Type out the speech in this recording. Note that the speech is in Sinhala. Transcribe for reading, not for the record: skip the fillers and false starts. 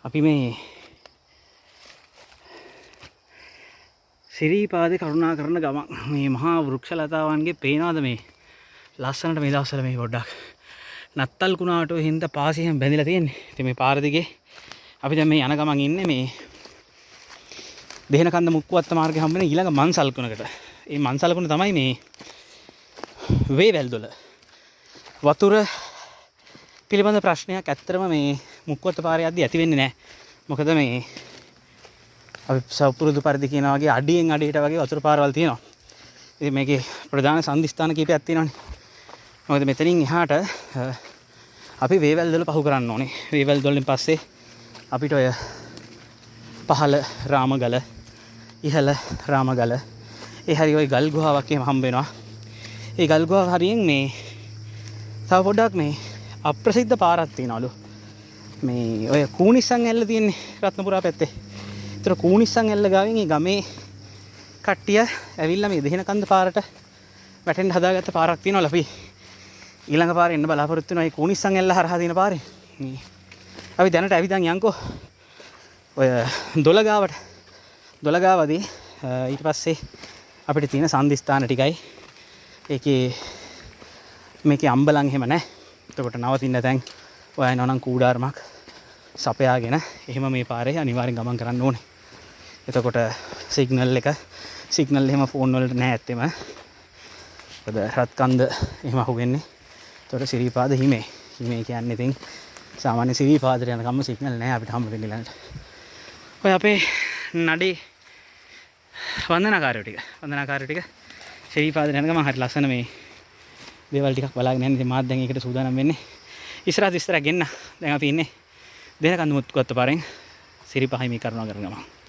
අපි මේ සිරිපාදේ කරුණා කරන ගමන් මේ මහා වෘක්ෂ ලතාවන්ගේ පේනවාද මේ ලස්සනට මේ දවස්වල මේ පොඩ්ඩක් නත්තල් කුණාටුව හින්දා පාසියෙන් බැඳිලා තියෙන්නේ. ඉතින් මේ පාර දිගේ අපි දැන් මේ යන ගමන් ඉන්නේ මේ දෙහනකන්ද මුක්කුවත්ත මාර්ගේ හම්බෙන ඊළඟ මන්සල් කුණකට. මේ මන්සල් කුණ තමයි මේ වේවැල් දොල. වතුර පිළිබඳ ප්‍රශ්නයක් ඇත්තටම මේ මුක්කුවත්ත පාරේ යද්දි ඇති වෙන්නේ නැහැ. මොකද මේ අපි සවුපුරුදු පරිදි කියනවා වගේ අඩියෙන් අඩියට වගේ වතුර පාරවල් තියෙනවා. ඉතින් මේකේ ප්‍රධාන සම්දිස්ථාන කීපයක් තියෙනවානේ. මොකද මෙතනින් එහාට අපි වේවැල් දොල පහු කරන්න ඕනේ. වේවැල් දොලෙන් පස්සේ අපිට ඔය පහළ රාමගල, ඉහළ රාමගල, ඒ හරි ඔය ගල් ගුහාවක් එහෙම හම්බ වෙනවා. ඒ ගල් ගුහාව හරියෙන් මේ තව පොඩ්ඩක් මේ අප්‍රසිද්ධ පාරක් තියෙනවලු. මේ ඔය කූනිස්සන් ඇල්ල තියෙන්නේ රත්නපුරා පැත්තේ. ඒතර කූනිස්සන් ඇල්ල ගාවින් මේ ගමේ කට්ටිය ඇවිල්ලා මේ දෙහිනකන්ද පාරට වැටෙන්න හදාගත්ත පාරක් තියෙනවලු. අපි ඊළඟ පාරේ එන්න බලාපොරොත්තු වෙනවා මේ කූනිස්සන් ඇල්ල හරහා තියෙන පාරේ. මේ අපි දැනට ඇවිදන් යන්කෝ ඔය දොලගාවදී ඊට පස්සේ අපිට තියෙන සම්දිස්ථාන ටිකයි. ඒකේ මේකේ අම්බලන් එහෙම නැහැ. එතකොට නවතින්න තැන් ඔයා එනවා නම් කූඩාරමක් සපයාගෙන එහෙම මේ පාරේ අනිවාර්යෙන් ගමන් කරන්න ඕනේ. එතකොට සිග්නල් එහෙම ෆෝන් වලට නැහැ ඇත්තෙම. මොකද රත්කන්ද එහෙම අහුවෙන්නේ. එතකොට සිරිපාද හිමේ කියන්නේ ඉතින් සාමාන්‍ය සිරිපාදට යන ගම සිග්නල් නැහැ අපිට හම්බ වෙන්නේ ළඟට. ඔය අපේ නඩේ වන්දනාකාරයෝ ටික සිරිපාදට යන ගමන් හරි ලස්සන මේ දේවල් ටිකක් බලාගෙන යන්න. ඉතින් මාත් දැන් ඒකට සූදානම් වෙන්නේ. ඉස්සරහ ගෙන්න. දැන් අපි ඉන්නේ දෙනකන්ද මුත්කුවත්ත පාරෙන් සිරිපා හිමි කරුණා කරන ගමන්.